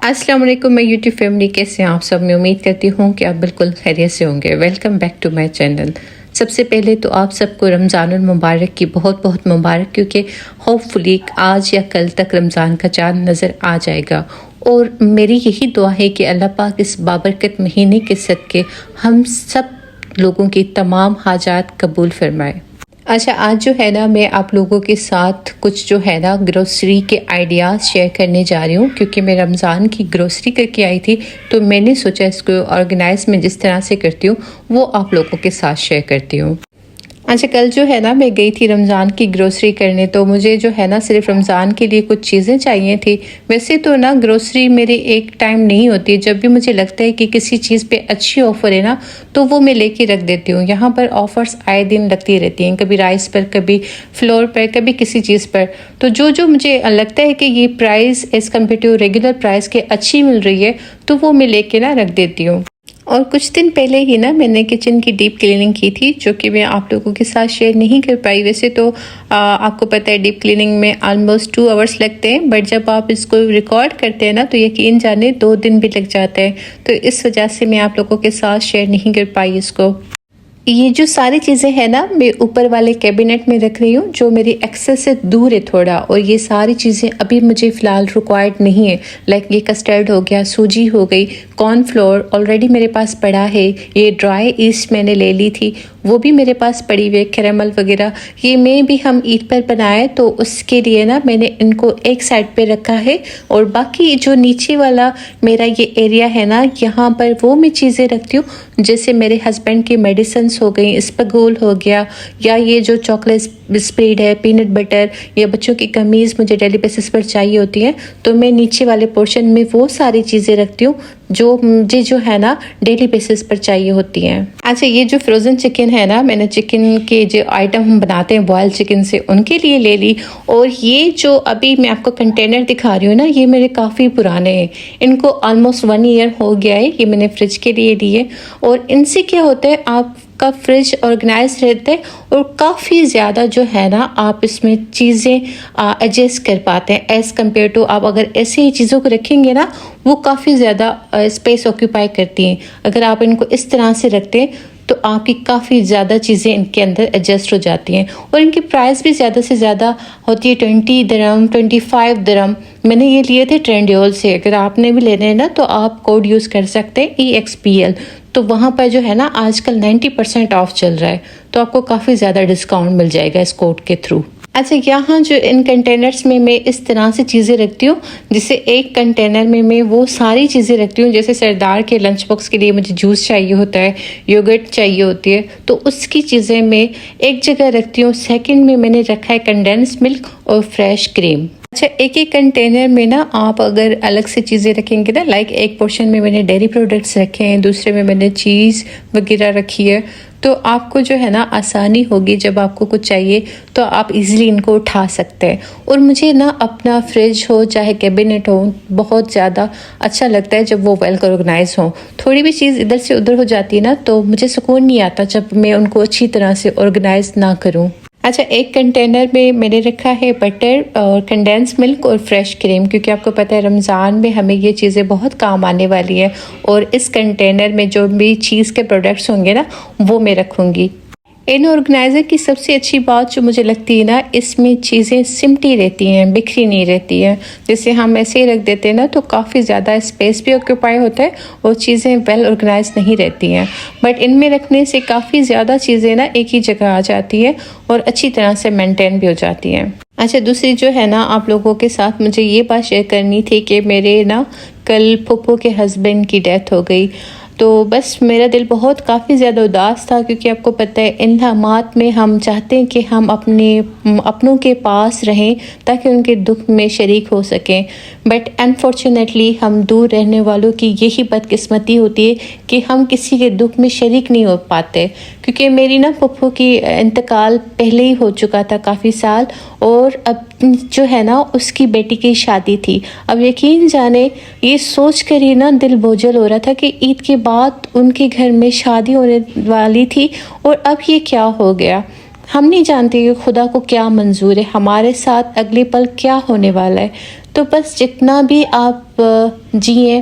अस्सलाम वालेकुम, मैं यूट्यूब फैमिली, कैसे हैं आप सब। मैं उम्मीद करती हूँ कि आप बिल्कुल खैरियत से होंगे। Welcome back to my channel. सबसे पहले तो आप सबको रमज़ानुल मुबारक की बहुत बहुत मुबारक, क्योंकि होपफुली आज या कल तक रमज़ान का चाँद नज़र आ जाएगा। और मेरी यही दुआ है कि अल्लाह पाक इस बाबरकत महीने के सदक़े हम सब लोगों की तमाम हाजात कबूल फरमाए। अच्छा, आज जो है ना, मैं आप लोगों के साथ कुछ जो है ना ग्रोसरी के आइडियाज़ शेयर करने जा रही हूँ, क्योंकि मैं रमज़ान की ग्रोसरी करके आई थी, तो मैंने सोचा इसको ऑर्गेनाइज़ में जिस तरह से करती हूँ वो आप लोगों के साथ शेयर करती हूँ। अच्छा, कल जो है ना मैं गई थी रमज़ान की ग्रोसरी करने, तो मुझे जो है ना सिर्फ रमज़ान के लिए कुछ चीज़ें चाहिए थी। वैसे तो ना ग्रोसरी मेरी एक टाइम नहीं होती, जब भी मुझे लगता है कि किसी चीज़ पे अच्छी ऑफ़र है ना, तो वो मैं लेके रख देती हूँ। यहाँ पर ऑफ़र्स आए दिन लगती रहती हैं, कभी राइस पर, कभी फ्लोर पर, कभी किसी चीज़ पर। तो जो मुझे लगता है कि ये price as compare to regular price के अच्छी मिल रही है, तो वो मैं लेके ना रख देती हूँ। और कुछ दिन पहले ही ना मैंने किचन की डीप क्लीनिंग की थी, जो कि मैं आप लोगों के साथ शेयर नहीं कर पाई। वैसे तो आपको पता है डीप क्लीनिंग में ऑलमोस्ट 2 आवर्स लगते हैं, बट जब आप इसको रिकॉर्ड करते हैं ना तो यकीन जाने 2 दिन भी लग जाते हैं। तो इस वजह से मैं आप लोगों के साथ शेयर नहीं कर पाई इसको। ये जो सारी चीज़ें हैं ना, मैं ऊपर वाले कैबिनेट में रख रही हूँ, जो मेरी एक्सेस से दूर है थोड़ा। और ये सारी चीज़ें अभी मुझे फ़िलहाल रिक्वायर्ड नहीं है। लाइक ये कस्टर्ड हो गया, सूजी हो गई, कॉर्नफ्लोर ऑलरेडी मेरे पास पड़ा है। ये ड्राई ईस्ट मैंने ले ली थी, वो भी मेरे पास पड़ी हुई है। कैरेमल वगैरह ये मैं भी हम ईद पर बनाए, तो उसके लिए ना मैंने इनको एक साइड पे रखा है। और बाकी जो नीचे वाला मेरा ये एरिया है ना, यहाँ पर वो मैं चीज़ें रखती हूँ, जैसे मेरे हस्बैंड की मेडिसिन हो गई, स्पगोल हो गया, या ये जो चॉकलेट स्प्रेड है, पीनट बटर, या बच्चों की कमीज़ मुझे डेली बेसिस पर चाहिए होती है, तो मैं नीचे वाले पोर्शन में वो सारी चीज़ें रखती हूँ जो मुझे जो है ना डेली बेसिस पर चाहिए होती हैं। अच्छा, ये जो फ्रोज़न चिकन है ना, मैंने चिकन के जो आइटम हम बनाते हैं बॉयल चिकन से, उनके लिए ले ली। और ये जो अभी मैं आपको कंटेनर दिखा रही हूँ ना, ये मेरे काफ़ी पुराने हैं, इनको ऑलमोस्ट 1 ईयर हो गया है। ये मैंने फ्रिज के लिए लिए। और इनसे क्या होता है, आपका फ्रिज ऑर्गेनाइज रहता है और काफ़ी ज़्यादा जो है ना आप इसमें चीज़ें एडजस्ट कर पाते हैं, एज़ कम्पेयर टू आप अगर ऐसे ही चीज़ों को रखेंगे ना, वो काफ़ी ज़्यादा स्पेस ऑक्यूपाई करती हैं। अगर आप इनको इस तरह से रखते हैं तो आपकी काफ़ी ज़्यादा चीज़ें इनके अंदर एडजस्ट हो जाती हैं। और इनकी प्राइस भी ज़्यादा से ज़्यादा होती है, 20 दिरहम, 25 दिरहम। मैंने ये लिए थे ट्रेंडियोल से। अगर आपने भी लेने हैं ना तो आप कोड यूज़ कर सकते हैं EXPL, तो वहाँ पर जो है ना आजकल 90% ऑफ चल रहा है, तो आपको काफ़ी ज़्यादा डिस्काउंट मिल जाएगा इस कोड के थ्रू। अच्छा, यहाँ जो इन कंटेनर्स में मैं इस तरह से चीज़ें रखती हूँ, जैसे एक कंटेनर में मैं वो सारी चीज़ें रखती हूँ, जैसे सरदार के लंच बॉक्स के लिए मुझे जूस चाहिए होता है, योगर्ट चाहिए होती है, तो उसकी चीज़ें मैं एक जगह रखती हूँ। सेकंड में मैंने रखा है कंडेंस मिल्क और फ्रेश क्रीम। अच्छा, एक एक कंटेनर में ना आप अगर अलग से चीज़ें रखेंगे ना, लाइक एक पोर्शन में मैंने डेयरी प्रोडक्ट्स रखे हैं, दूसरे में मैंने चीज़ वगैरह रखी है, तो आपको जो है ना आसानी होगी। जब आपको कुछ चाहिए तो आप इजीली इनको उठा सकते हैं। और मुझे ना अपना फ्रिज हो चाहे कैबिनेट हो, बहुत ज़्यादा अच्छा लगता है जब वो वेल ऑर्गेनाइज हो। थोड़ी भी चीज़ इधर से उधर हो जाती है ना, तो मुझे सुकून नहीं आता जब मैं उनको अच्छी तरह से ऑर्गेनाइज ना करूँ। अच्छा, एक कंटेनर में मैंने रखा है बटर और कंडेंस मिल्क और फ्रेश क्रीम, क्योंकि आपको पता है रमज़ान में हमें ये चीज़ें बहुत काम आने वाली है। और इस कंटेनर में जो भी चीज़ के प्रोडक्ट्स होंगे ना, वो मैं रखूँगी। इन ऑर्गेनाइज़र की सबसे अच्छी बात जो मुझे लगती है ना, इसमें चीज़ें सिमटी रहती हैं, बिखरी नहीं रहती हैं। जैसे हम ऐसे ही रख देते हैं ना, तो काफ़ी ज़्यादा स्पेस भी ऑक्यूपाई होता है और चीज़ें वेल ऑर्गेनाइज नहीं रहती हैं। बट इनमें रखने से काफ़ी ज़्यादा चीज़ें ना एक ही जगह आ जाती है और अच्छी तरह से मेंटेन भी हो जाती हैं। अच्छा, दूसरी जो है ना आप लोगों के साथ मुझे ये बात शेयर करनी थी कि मेरे ना कल फूफो के हस्बैंड की डेथ हो गई। तो बस मेरा दिल बहुत काफ़ी ज़्यादा उदास था, क्योंकि आपको पता है इन हालात में हम चाहते हैं कि हम अपनों के पास रहें ताकि उनके दुख में शरीक हो सकें। बट अनफॉर्चुनेटली हम दूर रहने वालों की यही बदकिस्मती होती है कि हम किसी के दुख में शरीक नहीं हो पाते। क्योंकि मेरी ना फुफ्फो की इंतकाल पहले ही हो चुका था काफ़ी साल, और अब जो है ना उसकी बेटी की शादी थी। अब यकीन जाने ये सोच कर ही ना दिल बोझल हो रहा था कि ईद के बाद उनके घर में शादी होने वाली थी और अब ये क्या हो गया। हम नहीं जानते कि खुदा को क्या मंजूर है, हमारे साथ अगले पल क्या होने वाला है। तो बस जितना भी आप जिए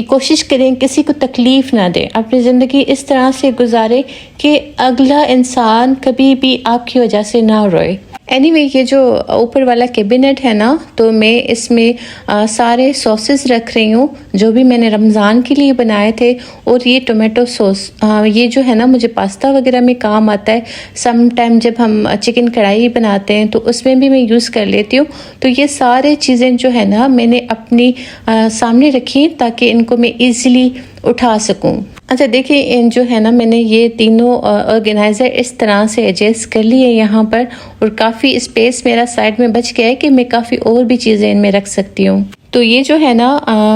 कोशिश करें किसी को तकलीफ़ ना दें, अपनी ज़िंदगी इस तरह से गुजारें कि अगला इंसान कभी भी आपकी वजह से ना रोए। एनीवे ये जो ऊपर वाला कैबिनेट है ना, तो मैं इसमें सारे सॉसेस रख रही हूँ जो भी मैंने रमज़ान के लिए बनाए थे। और ये टोमेटो सॉस ये जो है ना मुझे पास्ता वगैरह में काम आता है। सम टाइम जब हम चिकन कढ़ाई बनाते हैं तो उसमें भी मैं यूज़ कर लेती हूँ। तो ये सारे चीज़ें जो है ना मैंने अपनी सामने रखी ताकि इनको मैं ईज़िली उठा सकूँ। अच्छा देखिए जो है ना मैंने ये तीनों ऑर्गेनाइज़र इस तरह से एडजस्ट कर लिए यहाँ पर, और काफ़ी स्पेस मेरा साइड में बच गया है कि मैं काफ़ी और भी चीज़ें इनमें रख सकती हूँ। तो ये जो है ना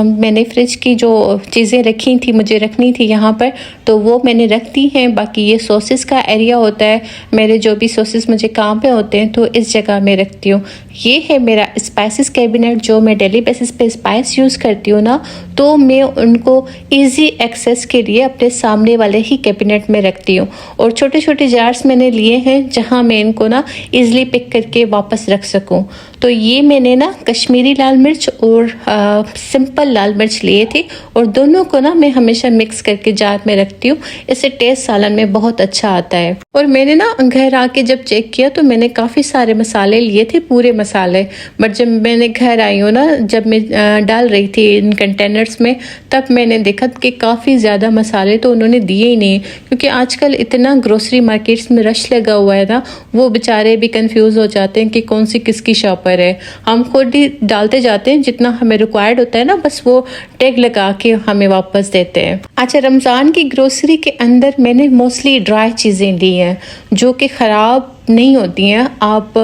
मैंने फ्रिज की जो चीज़ें रखी थी मुझे रखनी थी यहाँ पर, तो वो मैंने रख दी हैं। बाकी ये सॉसेस का एरिया होता है, मेरे जो भी सॉसेस मुझे काम पे होते हैं तो इस जगह में रखती हूँ। ये है मेरा स्पाइसेस कैबिनेट, जो मैं डेली बेसिस पे स्पाइस यूज़ करती हूँ ना, तो मैं उनको ईज़ी एक्सेस के लिए अपने सामने वाले ही कैबिनेट में रखती हूँ। और छोटे छोटे जार्स मैंने लिए हैं जहाँ मैं इनको ना ईज़िली पिक करके वापस रख सकूँ। तो ये मैंने ना कश्मीरी लाल मिर्च और सिंपल लाल मिर्च लिए थे, और दोनों को ना मैं हमेशा मिक्स करके जार में रखती हूँ। इससे टेस्ट सालन में बहुत अच्छा आता है। और मैंने ना घर आके जब चेक किया तो मैंने काफ़ी सारे मसाले लिए थे, पूरे मसाले, बट जब मैंने घर आई हूँ ना, जब मैं डाल रही थी इन कंटेनर्स में, तब मैंने देखा कि काफ़ी ज़्यादा मसाले तो उन्होंने दिए ही नहीं, क्योंकि आजकल इतना ग्रोसरी मार्केट्स में रश लगा हुआ है ना, वो बेचारे भी कंफ्यूज हो जाते हैं कि कौन सी किसकी शॉपर है। हम खुद ही डालते जाते हैं जितना हमें रिक्वायर्ड होता है ना, बस वो टैग लगा के हमें वापस देते हैं। अच्छा, रमज़ान की ग्रोसरी के अंदर मैंने मोस्टली ड्राई चीज़ें ली हैं जो कि ख़राब नहीं होती हैं। आप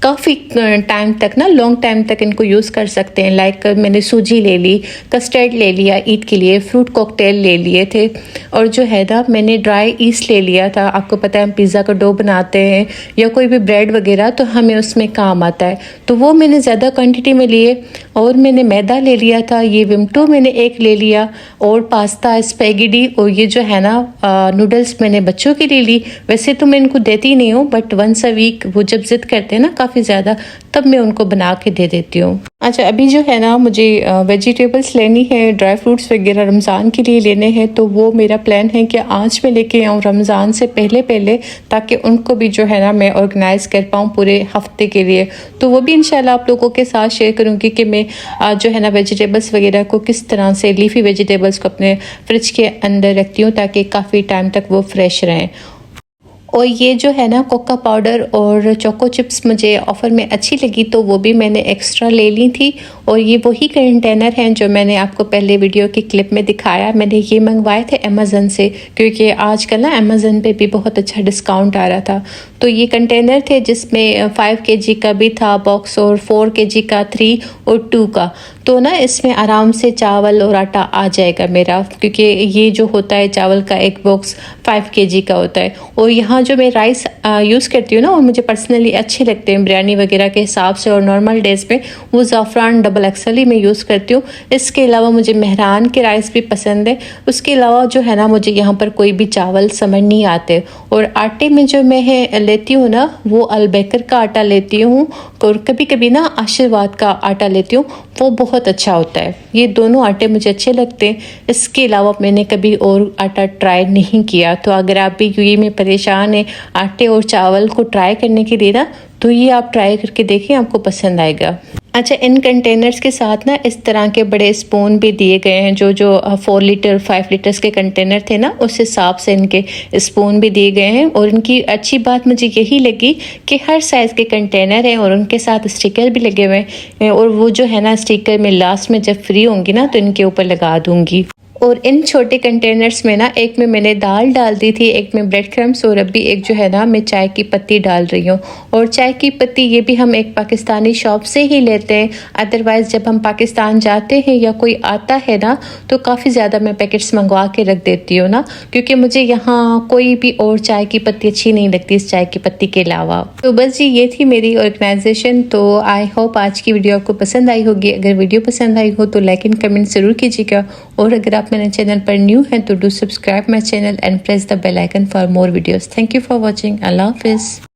काफ़ी टाइम तक ना, लॉन्ग टाइम तक इनको यूज़ कर सकते हैं। लाइक मैंने सूजी ले ली, कस्टर्ड ले लिया ईद के लिए, फ्रूट कॉकटेल ले लिए थे, और जो है ना मैंने ड्राई ईस्ट ले लिया था। आपको पता है हम पिज़्ज़ा का डो बनाते हैं या कोई भी ब्रेड वगैरह, तो हमें उसमें काम आता है, तो वो मैंने ज़्यादा क्वान्टिटी में लिए। और मैंने मैदा ले लिया था, ये विमटो मैंने एक ले लिया, और पास्ता, स्पैगेटी, और ये जो है ना नूडल्स मैंने बच्चों के लिए ली। वैसे तो मैं इनको देती नहीं हूँ, बट वंस अ वीक वो जब जिद करते हैं ना काफ़ी ज़्यादा, तब मैं उनको बना के दे देती हूँ। अच्छा, अभी जो है ना मुझे वेजिटेबल्स लेनी है, ड्राई फ्रूट्स वगैरह रमज़ान के लिए लेने हैं, तो वो मेरा प्लान है कि आज मैं लेके आऊँ रमज़ान से पहले पहले, ताकि उनको भी जो है ना मैं ऑर्गेनाइज़ कर पाऊँ पूरे हफ्ते के लिए। तो वो भी इंशाल्लाह आप लोगों के साथ शेयर करूँगी कि मैं जो है ना वेजिटेबल्स वगैरह को किस तरह से, लीफी वेजिटेबल्स को अपने फ्रिज के अंदर रखती हूँ ताकि काफ़ी टाइम तक वो फ्रेश रहें। और ये जो है ना कोका पाउडर और चोको चिप्स मुझे ऑफ़र में अच्छी लगी, तो वो भी मैंने एक्स्ट्रा ले ली थी। और ये वही कंटेनर हैं जो मैंने आपको पहले वीडियो की क्लिप में दिखाया। मैंने ये मंगवाए थे अमेज़न से, क्योंकि आजकल ना अमेज़न पे भी बहुत अच्छा डिस्काउंट आ रहा था। तो ये कंटेनर थे जिसमें 5 kg का भी था बॉक्स, और 4 kg का, 3 और 2 का। तो ना इसमें आराम से चावल और आटा आ जाएगा मेरा, क्योंकि ये जो होता है चावल का एक बॉक्स 5 kg का होता है। और यहाँ जो मैं राइस यूज़ करती हूँ ना, और मुझे पर्सनली अच्छे लगते हैं बिरयानी वगैरह के हिसाब से, और नॉर्मल डेज़ में वो ज़ाफ़रान डबल एक्सल ही मैं यूज़ करती हूँ। इसके अलावा मुझे मेहरान के राइस भी पसंद है। उसके अलावा जो है ना मुझे यहाँ पर कोई भी चावल समझ नहीं आते। और आटे में जो मैं लेती हूँ ना, वो अलबेकर का आटा लेती हूँ, और कभी कभी ना आशीर्वाद का आटा लेती हूँ, वो बहुत अच्छा होता है। ये दोनों आटे मुझे अच्छे लगते हैं। इसके अलावा मैंने कभी और आटा ट्राई नहीं किया। तो अगर आप भी यूएई में परेशान हैं आटे और चावल को ट्राई करने के लिए ना, तो ये आप ट्राई करके देखें, आपको पसंद आएगा। अच्छा, इन कंटेनर्स के साथ ना इस तरह के बड़े स्पून भी दिए गए हैं। जो 4 लीटर 5 लीटर्स के कंटेनर थे ना, उस हिसाब से इनके स्पून भी दिए गए हैं। और इनकी अच्छी बात मुझे यही लगी कि हर साइज़ के कंटेनर हैं, और उनके साथ स्टिकर भी लगे हुए हैं। और वो जो है ना स्टिकर मैं लास्ट में जब फ्री होंगी ना, तो इनके ऊपर लगा दूँगी। और इन छोटे कंटेनर्स में ना, एक में मैंने दाल डाल दी थी, एक में ब्रेड क्रम्स, और अभी एक जो है ना मैं चाय की पत्ती डाल रही हूँ। और चाय की पत्ती ये भी हम एक पाकिस्तानी शॉप से ही लेते हैं। अदरवाइज़ जब हम पाकिस्तान जाते हैं या कोई आता है ना, तो काफ़ी ज़्यादा मैं पैकेट्स मंगवा के रख देती हूँ ना, क्योंकि मुझे यहाँ कोई भी और चाय की पत्ती अच्छी नहीं लगती इस चाय की पत्ती के अलावा। तो बस जी, ये थी मेरी ऑर्गेनाइजेशन। तो आई होप आज की वीडियो आपको पसंद आई होगी। अगर वीडियो पसंद आई हो तो लाइक एंड कमेंट ज़रूर कीजिएगा। और अगर आप मेरे चैनल पर न्यू हैं तो do subscribe my channel and press the bell icon for more videos. Thank you for watching. अल्लाह हाफिज़।